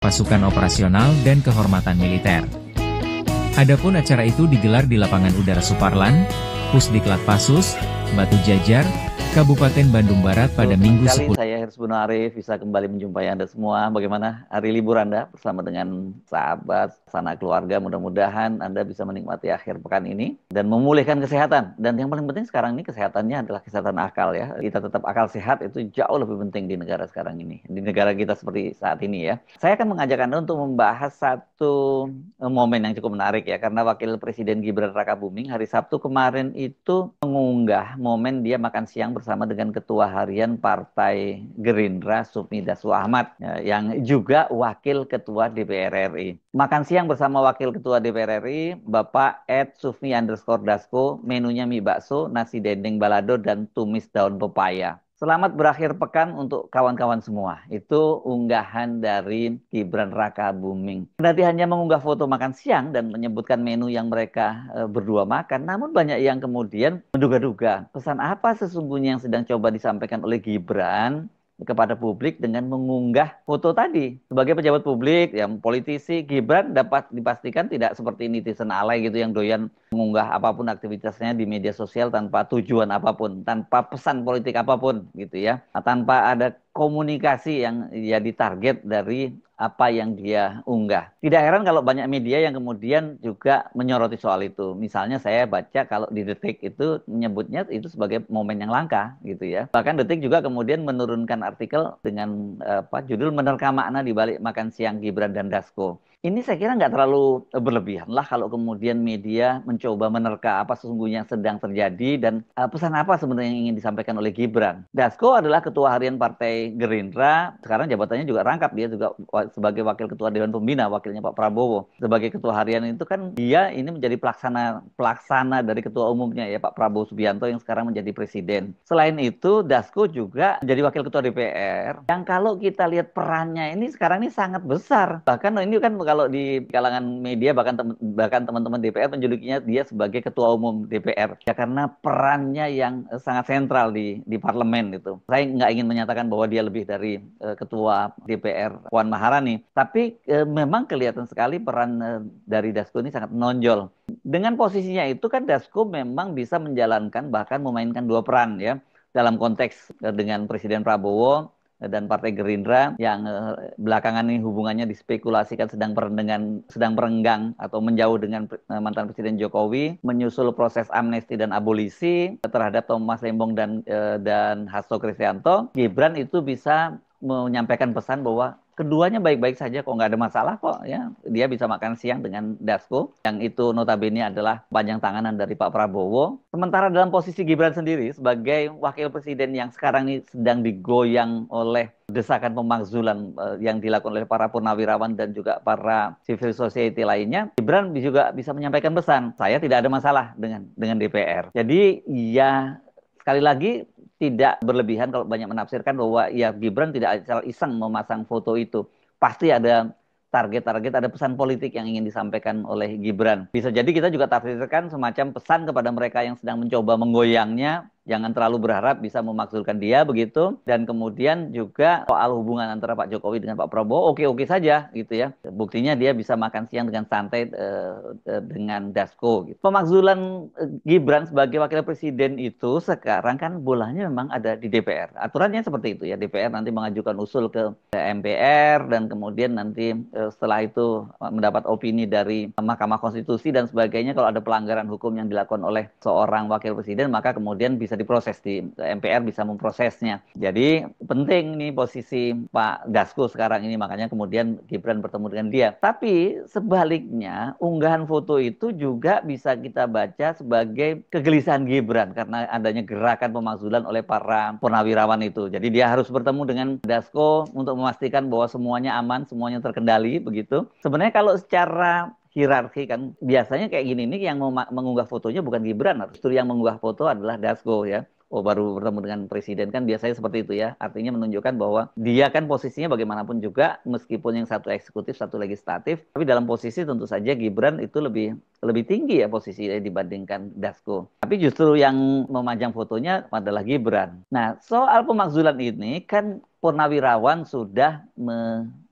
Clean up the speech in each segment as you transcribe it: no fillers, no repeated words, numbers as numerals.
pasukan operasional dan kehormatan militer. Adapun acara itu digelar di Lapangan Udara Suparlan, Pusdiklat Pasus, Batu Jajar, Kabupaten Bandung Barat pada Minggu 10. Saya Hersbun Arif bisa kembali menjumpai Anda semua. Bagaimana hari libur Anda bersama dengan sahabat, sanak keluarga? Mudah-mudahan Anda bisa menikmati akhir pekan ini dan memulihkan kesehatan. Dan yang paling penting sekarang ini kesehatannya adalah kesehatan akal ya. Kita tetap akal sehat itu jauh lebih penting di negara sekarang ini. Di negara kita seperti saat ini ya. Saya akan mengajak Anda untuk membahas satu momen yang cukup menarik ya. Karena Wakil Presiden Gibran Rakabuming hari Sabtu kemarin itu mengunggah momen dia makan siang bersama dengan Ketua Harian Partai Gerindra Sufmi Dasko Ahmad yang juga Wakil Ketua DPR RI. Makan siang bersama Wakil Ketua DPR RI, Bapak @Sufmi_Dasko, menunya mie bakso, nasi dendeng balado, dan tumis daun pepaya. Selamat berakhir pekan untuk kawan-kawan semua. Itu unggahan dari Gibran Rakabuming. Berarti hanya mengunggah foto makan siang dan menyebutkan menu yang mereka berdua makan. Namun banyak yang kemudian menduga-duga pesan apa sesungguhnya yang sedang coba disampaikan oleh Gibran kepada publik dengan mengunggah foto tadi. Sebagai pejabat publik, yang politisi, Gibran dapat dipastikan tidak seperti netizen alay gitu yang doyan mengunggah apapun aktivitasnya di media sosial tanpa tujuan apapun, tanpa pesan politik apapun gitu ya. Tanpa ada komunikasi yang jadi target dari apa yang dia unggah. Tidak heran kalau banyak media yang kemudian juga menyoroti soal itu. Misalnya saya baca kalau di Detik itu menyebutnya itu sebagai momen yang langka gitu ya. Bahkan Detik juga kemudian menurunkan artikel dengan judul menerka makna di balik makan siang Gibran dan Dasko. Ini saya kira nggak terlalu berlebihan lah kalau kemudian media mencoba menerka apa sesungguhnya yang sedang terjadi dan pesan apa sebenarnya yang ingin disampaikan oleh Gibran. Dasko adalah Ketua Harian Partai Gerindra, sekarang jabatannya juga rangkap, dia juga sebagai Wakil Ketua Dewan Pembina, wakilnya Pak Prabowo. Sebagai Ketua Harian itu kan dia ini menjadi pelaksana dari Ketua Umumnya ya Pak Prabowo Subianto yang sekarang menjadi Presiden. Selain itu Dasko juga menjadi Wakil Ketua DPR yang kalau kita lihat perannya ini sekarang ini sangat besar. Bahkan ini kan kalau di kalangan media bahkan teman-teman DPR menjulukinya dia sebagai Ketua Umum DPR ya karena perannya yang sangat sentral di parlemen itu. Saya nggak ingin menyatakan bahwa dia lebih dari Ketua DPR Puan Maharani, tapi memang kelihatan sekali peran dari Dasko ini sangat menonjol. Dengan posisinya itu kan Dasko memang bisa menjalankan bahkan memainkan dua peran ya dalam konteks dengan Presiden Prabowo dan Partai Gerindra yang belakangan ini hubungannya dispekulasikan sedang perenggang atau menjauh dengan mantan Presiden Jokowi menyusul proses amnesti dan abolisi terhadap Thomas Lembong dan Hasto Kristianto. Gibran itu bisa menyampaikan pesan bahwa keduanya baik-baik saja kok, nggak ada masalah kok ya. Dia bisa makan siang dengan Dasko yang itu notabene adalah panjang tanganan dari Pak Prabowo. Sementara dalam posisi Gibran sendiri sebagai wakil presiden yang sekarang ini sedang digoyang oleh desakan pemakzulan yang dilakukan oleh para purnawirawan dan juga para civil society lainnya, Gibran juga bisa menyampaikan pesan, saya tidak ada masalah dengan DPR. Jadi ya sekali lagi tidak berlebihan kalau banyak menafsirkan bahwa ya Gibran tidak asal iseng memasang foto itu. Pasti ada target-target, ada pesan politik yang ingin disampaikan oleh Gibran. Bisa jadi kita juga tafsirkan semacam pesan kepada mereka yang sedang mencoba menggoyangnya, jangan terlalu berharap bisa memakzulkan dia begitu. Dan kemudian juga soal hubungan antara Pak Jokowi dengan Pak Prabowo oke-oke saja gitu ya. Buktinya dia bisa makan siang dengan santai dengan Dasko gitu. Pemakzulan Gibran sebagai wakil presiden itu sekarang kan bolanya memang ada di DPR. Aturannya seperti itu ya. DPR nanti mengajukan usul ke MPR dan kemudian nanti setelah itu mendapat opini dari Mahkamah Konstitusi dan sebagainya. Kalau ada pelanggaran hukum yang dilakukan oleh seorang wakil presiden maka kemudian bisa diproses di MPR, bisa memprosesnya. Jadi penting nih posisi Pak Dasko sekarang ini, makanya kemudian Gibran bertemu dengan dia. Tapi sebaliknya unggahan foto itu juga bisa kita baca sebagai kegelisahan Gibran karena adanya gerakan pemakzulan oleh para purnawirawan itu. Jadi dia harus bertemu dengan Dasko untuk memastikan bahwa semuanya aman, semuanya terkendali begitu. Sebenarnya kalau secara hierarki kan biasanya kayak gini nih yang mengunggah fotonya bukan Gibran, justru yang mengunggah foto adalah Dasko ya. Oh baru bertemu dengan presiden kan biasanya seperti itu ya. Artinya menunjukkan bahwa dia kan posisinya bagaimanapun juga meskipun yang satu eksekutif satu legislatif, tapi dalam posisi tentu saja Gibran itu lebih tinggi ya posisinya dibandingkan Dasko. Tapi justru yang memajang fotonya adalah Gibran. Nah soal pemakzulan ini kan Purnawirawan sudah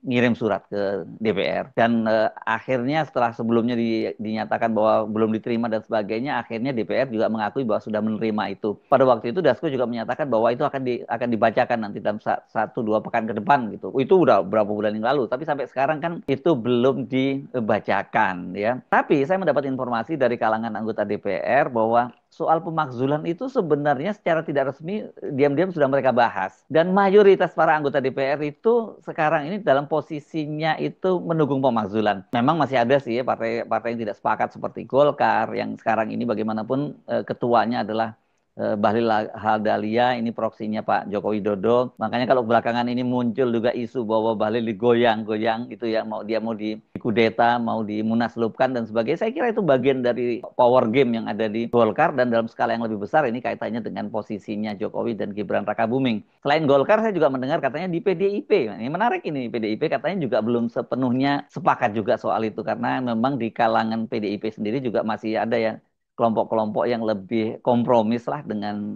ngirim surat ke DPR dan akhirnya setelah sebelumnya dinyatakan bahwa belum diterima dan sebagainya, akhirnya DPR juga mengakui bahwa sudah menerima itu. Pada waktu itu Dasko juga menyatakan bahwa itu akan dibacakan nanti dalam 1-2 pekan ke depan gitu. Itu udah berapa bulan yang lalu, tapi sampai sekarang kan itu belum dibacakan ya. Tapi saya mendapat informasi dari kalangan anggota DPR bahwa soal pemakzulan itu sebenarnya secara tidak resmi diam-diam sudah mereka bahas. Dan mayoritas para anggota DPR itu sekarang ini dalam posisinya itu mendukung pemakzulan. Memang masih ada sih ya partai-partai yang tidak sepakat seperti Golkar yang sekarang ini bagaimanapun ketuanya adalah Bahlil Lahadalia, ini proksinya Pak Joko Widodo. Makanya kalau belakangan ini muncul juga isu bahwa Bahlil digoyang-goyang gitu ya, mau dikudeta, mau dimunaslupkan dan sebagainya. Saya kira itu bagian dari power game yang ada di Golkar dan dalam skala yang lebih besar ini kaitannya dengan posisinya Jokowi dan Gibran Rakabuming. Selain Golkar, saya juga mendengar katanya di PDIP. Ini menarik ini, PDIP katanya juga belum sepenuhnya sepakat juga soal itu karena memang di kalangan PDIP sendiri juga masih ada ya kelompok-kelompok yang lebih kompromis lah dengan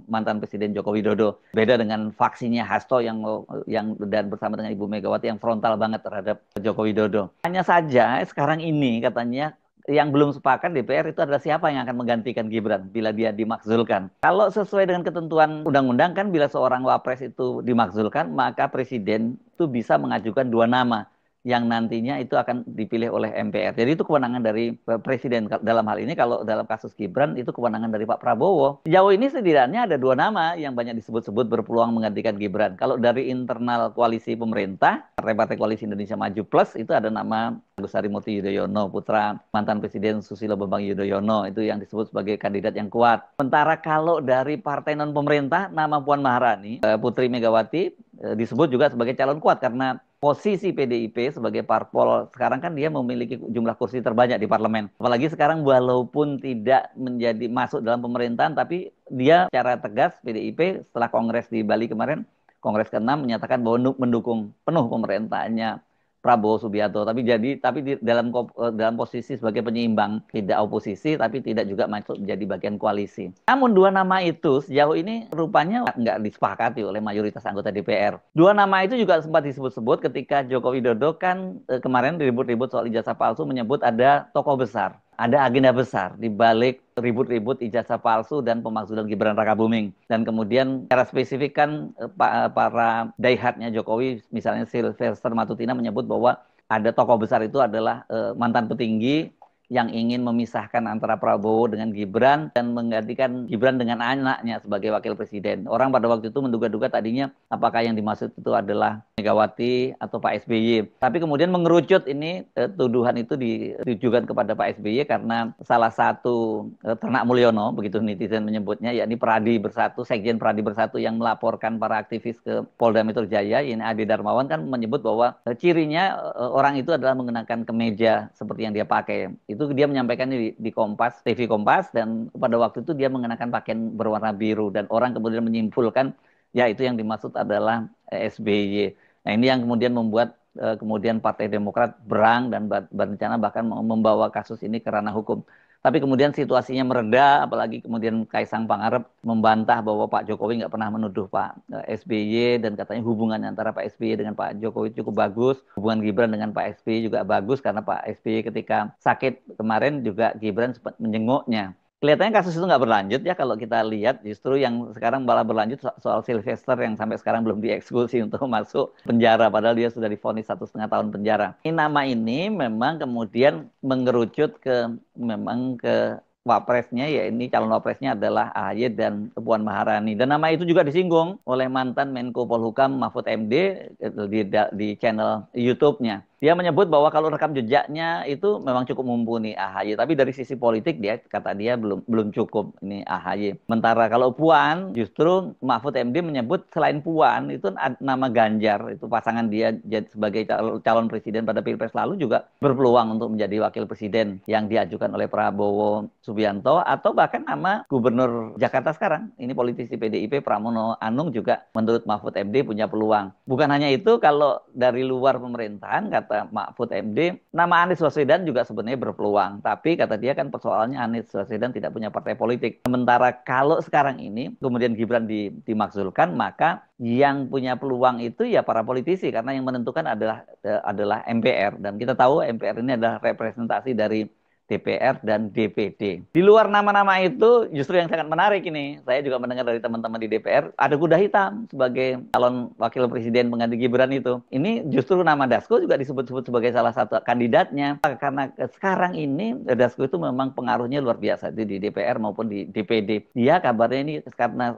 mantan Presiden Joko Widodo. Beda dengan faksinya Hasto yang dan bersama dengan Ibu Megawati yang frontal banget terhadap Joko Widodo. Hanya saja sekarang ini katanya yang belum sepakat DPR itu adalah siapa yang akan menggantikan Gibran bila dia dimakzulkan. Kalau sesuai dengan ketentuan undang-undang kan bila seorang wapres itu dimakzulkan maka presiden itu bisa mengajukan 2 nama yang nantinya itu akan dipilih oleh MPR. Jadi itu kewenangan dari Presiden. Dalam hal ini kalau dalam kasus Gibran itu kewenangan dari Pak Prabowo. Sejauh ini setidaknya ada 2 nama yang banyak disebut-sebut berpeluang menggantikan Gibran. Kalau dari internal koalisi pemerintah, Partai-Partai Koalisi Indonesia Maju Plus, itu ada nama Agus Harimurti Yudhoyono, putra mantan Presiden Susilo Bambang Yudhoyono, itu yang disebut sebagai kandidat yang kuat. Sementara kalau dari partai non-pemerintah, nama Puan Maharani, Putri Megawati, disebut juga sebagai calon kuat karena posisi PDIP sebagai parpol sekarang kan dia memiliki jumlah kursi terbanyak di parlemen. Apalagi sekarang walaupun tidak menjadi masuk dalam pemerintahan, tapi dia secara tegas PDIP setelah Kongres di Bali kemarin, Kongres ke-6 menyatakan bahwa mendukung penuh pemerintahannya Prabowo Subianto. Tapi di dalam posisi sebagai penyeimbang, tidak oposisi tapi tidak juga masuk menjadi bagian koalisi. Namun 2 nama itu sejauh ini rupanya nggak disepakati oleh mayoritas anggota DPR. 2 nama itu juga sempat disebut-sebut ketika Joko Widodo kan kemarin ribut-ribut soal ijazah palsu, menyebut ada tokoh besar, ada agenda besar di balik ribut-ribut ijazah palsu dan pemakzulan Gibran Rakabuming. Dan kemudian secara spesifik kan para daihatnya Jokowi, misalnya Sylvester Matutina menyebut bahwa ada tokoh besar itu adalah mantan petinggi yang ingin memisahkan antara Prabowo dengan Gibran dan menggantikan Gibran dengan anaknya sebagai wakil presiden. Orang pada waktu itu menduga-duga tadinya apakah yang dimaksud itu adalah Megawati atau Pak SBY. Tapi kemudian mengerucut ini tuduhan itu ditujukan kepada Pak SBY karena salah satu ternak Mulyono, begitu netizen menyebutnya, yakni Pradi Bersatu, Sekjen Pradi Bersatu yang melaporkan para aktivis ke Polda Metro Jaya, ini Ade Darmawan kan menyebut bahwa cirinya orang itu adalah mengenakan kemeja seperti yang dia pakai. Itu dia menyampaikan di Kompas, TV Kompas, dan pada waktu itu dia mengenakan pakaian berwarna biru dan orang kemudian menyimpulkan ya itu yang dimaksud adalah SBY. Nah ini yang kemudian membuat kemudian Partai Demokrat berang dan berencana bahkan membawa kasus ini ke ranah hukum. Tapi kemudian situasinya mereda, apalagi kemudian Kaisang Pangarep membantah bahwa Pak Jokowi nggak pernah menuduh Pak SBY dan katanya hubungan antara Pak SBY dengan Pak Jokowi cukup bagus. Hubungan Gibran dengan Pak SBY juga bagus karena Pak SBY ketika sakit kemarin juga Gibran sempat menjenguknya. Kelihatannya kasus itu nggak berlanjut ya kalau kita lihat, justru yang sekarang malah berlanjut soal Sylvester yang sampai sekarang belum dieksekusi untuk masuk penjara padahal dia sudah divonis 1,5 tahun penjara. Ini nama ini memang kemudian mengerucut ke wapresnya, ya ini calon wapresnya adalah AHY dan Puan Maharani. Dan nama itu juga disinggung oleh mantan Menko Polhukam Mahfud MD di channel YouTube-nya. Dia menyebut bahwa kalau rekam jejaknya itu memang cukup mumpuni AHY, tapi dari sisi politik kata dia belum cukup ini AHY. Sementara kalau Puan, justru Mahfud MD menyebut selain Puan itu nama Ganjar, itu pasangan dia sebagai calon presiden pada Pilpres lalu juga berpeluang untuk menjadi wakil presiden yang diajukan oleh Prabowo Subianto, atau bahkan nama Gubernur Jakarta sekarang, ini politisi PDIP Pramono Anung juga menurut Mahfud MD punya peluang. Bukan hanya itu, kalau dari luar pemerintahan kata Mahfud MD, nama Anies Baswedan juga sebenarnya berpeluang. Tapi kata dia kan persoalannya Anies Baswedan tidak punya partai politik. Sementara kalau sekarang ini kemudian Gibran dimakzulkan, maka yang punya peluang itu ya para politisi, karena yang menentukan adalah MPR, dan kita tahu MPR ini adalah representasi dari DPR dan DPD. Di luar nama-nama itu justru yang sangat menarik ini. Saya juga mendengar dari teman-teman di DPR ada kuda hitam sebagai calon wakil presiden pengganti Gibran itu. Ini justru nama Dasko juga disebut-sebut sebagai salah satu kandidatnya. Karena sekarang ini Dasko itu memang pengaruhnya luar biasa di DPR maupun di DPD. Dia kabarnya ini karena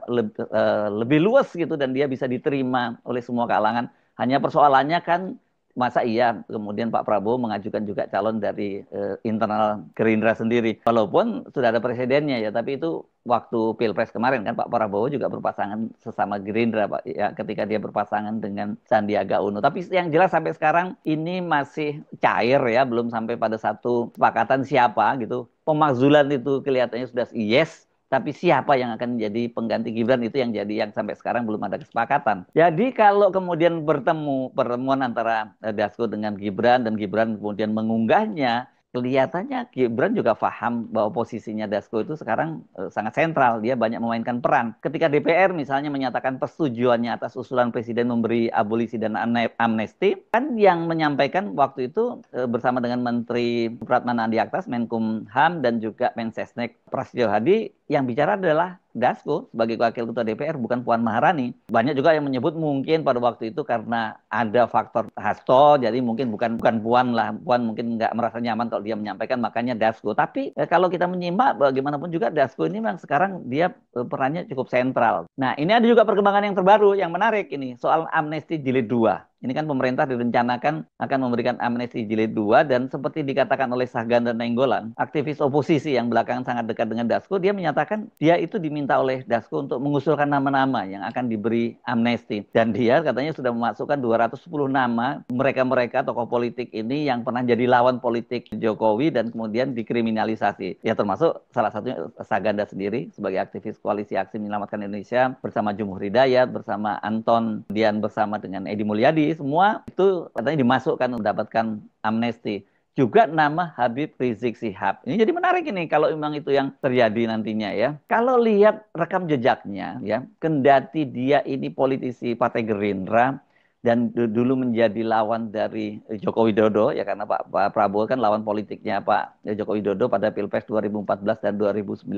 lebih luas gitu dan dia bisa diterima oleh semua kalangan. Hanya persoalannya kan masa iya kemudian Pak Prabowo mengajukan juga calon dari internal Gerindra sendiri. Walaupun sudah ada presidennya ya, tapi itu waktu Pilpres kemarin kan Pak Prabowo juga berpasangan sesama Gerindra Pak ya, ketika dia berpasangan dengan Sandiaga Uno. Tapi yang jelas sampai sekarang ini masih cair ya, belum sampai pada satu kesepakatan siapa gitu. Pemakzulan itu kelihatannya sudah yes, tapi siapa yang akan menjadi pengganti Gibran itu yang sampai sekarang belum ada kesepakatan. Jadi kalau kemudian pertemuan antara Dasko dengan Gibran dan Gibran kemudian mengunggahnya, kelihatannya Gibran juga paham bahwa posisinya Dasko itu sekarang sangat sentral. Dia banyak memainkan peran. Ketika DPR misalnya menyatakan persetujuannya atas usulan Presiden memberi abolisi dan amnesti, kan yang menyampaikan waktu itu bersama dengan Menteri Pratman Andi Aktas, Menkumham, dan juga Mensesnek Prasetyo Hadi, yang bicara adalah Dasko sebagai wakil ketua DPR, bukan Puan Maharani. Banyak juga yang menyebut mungkin pada waktu itu karena ada faktor Hasto, jadi mungkin bukan Puan lah. Puan mungkin nggak merasa nyaman kalau dia menyampaikan, makanya Dasko. Tapi kalau kita menyimak bagaimanapun juga Dasko ini memang sekarang dia perannya cukup sentral. Nah, ini ada juga perkembangan yang terbaru yang menarik ini soal amnesti jilid 2. Ini kan pemerintah direncanakan akan memberikan amnesti jilid 2, dan seperti dikatakan oleh Sahganda Nainggolan, aktivis oposisi yang belakangan sangat dekat dengan Dasko, dia menyatakan dia itu diminta oleh Dasko untuk mengusulkan nama-nama yang akan diberi amnesti. Dan dia katanya sudah memasukkan 210 nama mereka-mereka tokoh politik ini yang pernah jadi lawan politik Jokowi dan kemudian dikriminalisasi. Ya termasuk salah satunya Sahganda sendiri sebagai aktivis Koalisi Aksi Menyelamatkan Indonesia bersama Jumuh Hidayat, bersama Anton, kemudian bersama dengan Edi Mulyadi. Semua itu katanya dimasukkan mendapatkan amnesti. Juga nama Habib Rizik Syihab. Ini jadi menarik ini kalau memang itu yang terjadi nantinya ya. Kalau lihat rekam jejaknya ya, kendati dia ini politisi Partai Gerindra dan dulu menjadi lawan dari Joko Widodo ya, karena Pak Prabowo kan lawan politiknya Pak Joko Widodo pada Pilpres 2014 dan 2019.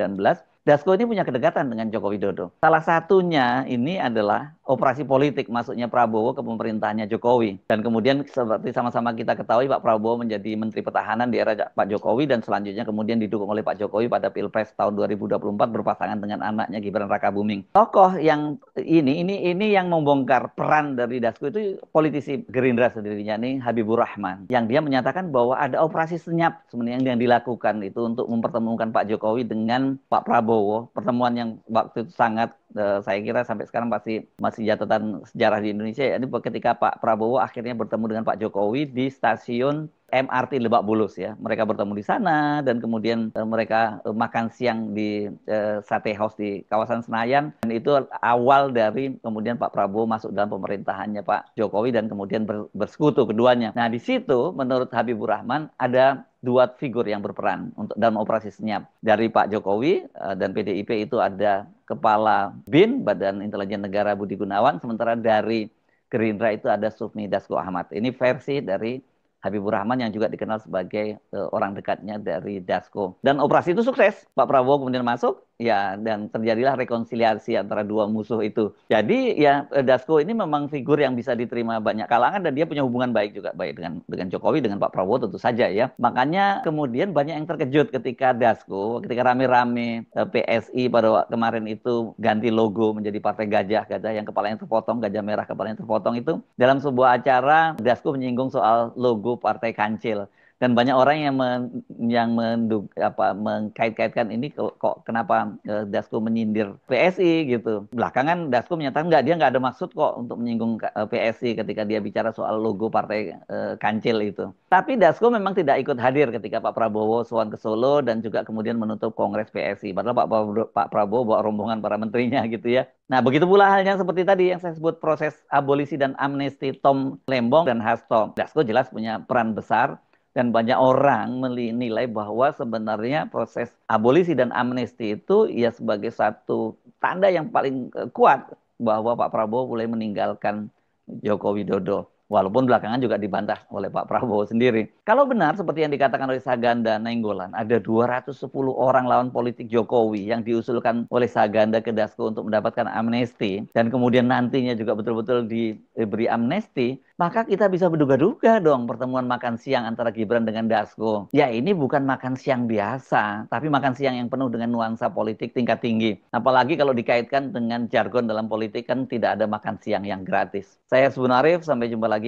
Dasko ini punya kedekatan dengan Joko Widodo. Salah satunya ini adalah operasi politik masuknya Prabowo ke pemerintahnya Jokowi. Dan kemudian seperti sama-sama kita ketahui, Pak Prabowo menjadi Menteri Pertahanan di era Pak Jokowi, dan selanjutnya kemudian didukung oleh Pak Jokowi pada Pilpres tahun 2024 berpasangan dengan anaknya Gibran Rakabuming. Tokoh yang ini yang membongkar peran dari Dasko itu politisi Gerindra sendirinya nih, Habibur Rahman, yang dia menyatakan bahwa ada operasi senyap sebenarnya yang dilakukan itu untuk mempertemukan Pak Jokowi dengan Pak Prabowo. Pertemuan yang waktu itu sangat saya kira sampai sekarang masih catatan sejarah di Indonesia ya. Ini ketika Pak Prabowo akhirnya bertemu dengan Pak Jokowi di stasiun MRT Lebak Bulus ya. Mereka bertemu di sana dan kemudian mereka makan siang di Sate House di kawasan Senayan, dan itu awal dari kemudian Pak Prabowo masuk dalam pemerintahannya Pak Jokowi dan kemudian bersekutu keduanya. Nah, di situ menurut Habibur Rahman ada dua figur yang berperan untuk dalam operasi senyap. Dari Pak Jokowi dan PDIP itu ada Kepala BIN, Badan Intelijen Negara, Budi Gunawan, sementara dari Gerindra itu ada Sufmi Dasko Ahmad. Ini versi dari Habibur Rahman yang juga dikenal sebagai orang dekatnya dari Dasko. Dan operasi itu sukses. Pak Prabowo kemudian masuk, ya, dan terjadilah rekonsiliasi antara dua musuh itu. Jadi ya Dasko ini memang figur yang bisa diterima banyak kalangan, dan dia punya hubungan baik juga baik dengan Jokowi, dengan Pak Prabowo tentu saja ya. Makanya kemudian banyak yang terkejut ketika Dasko, ketika rame-rame PSI pada kemarin itu ganti logo menjadi Partai Gajah yang kepalanya terpotong, gajah merah kepalanya terpotong itu. Dalam sebuah acara Dasko menyinggung soal logo Partai Kancil. Dan banyak orang yang mengkait-kaitkan ini kok kenapa Dasko menyindir PSI gitu. Belakangan Dasko menyatakan dia nggak ada maksud kok untuk menyinggung PSI ketika dia bicara soal logo partai Kancil itu. Tapi Dasko memang tidak ikut hadir ketika Pak Prabowo sowan ke Solo dan juga kemudian menutup Kongres PSI. Padahal Pak Prabowo bawa rombongan para menterinya gitu ya. Nah, begitu pula halnya seperti tadi yang saya sebut proses abolisi dan amnesti Tom Lembong dan Hasto. Dasko jelas punya peran besar dan banyak orang menilai bahwa sebenarnya proses abolisi dan amnesti itu ya sebagai satu tanda yang paling kuat bahwa Pak Prabowo mulai meninggalkan Joko Widodo. Walaupun belakangan juga dibantah oleh Pak Prabowo sendiri. Kalau benar seperti yang dikatakan oleh Saganda Nainggolan, ada 210 orang lawan politik Jokowi yang diusulkan oleh Saganda ke Dasko untuk mendapatkan amnesti, dan kemudian nantinya juga betul-betul diberi amnesti, maka kita bisa berduga-duga dong pertemuan makan siang antara Gibran dengan Dasko. Ya ini bukan makan siang biasa, tapi makan siang yang penuh dengan nuansa politik tingkat tinggi. Apalagi kalau dikaitkan dengan jargon dalam politik kan tidak ada makan siang yang gratis. Saya Subun Arif, sampai jumpa lagi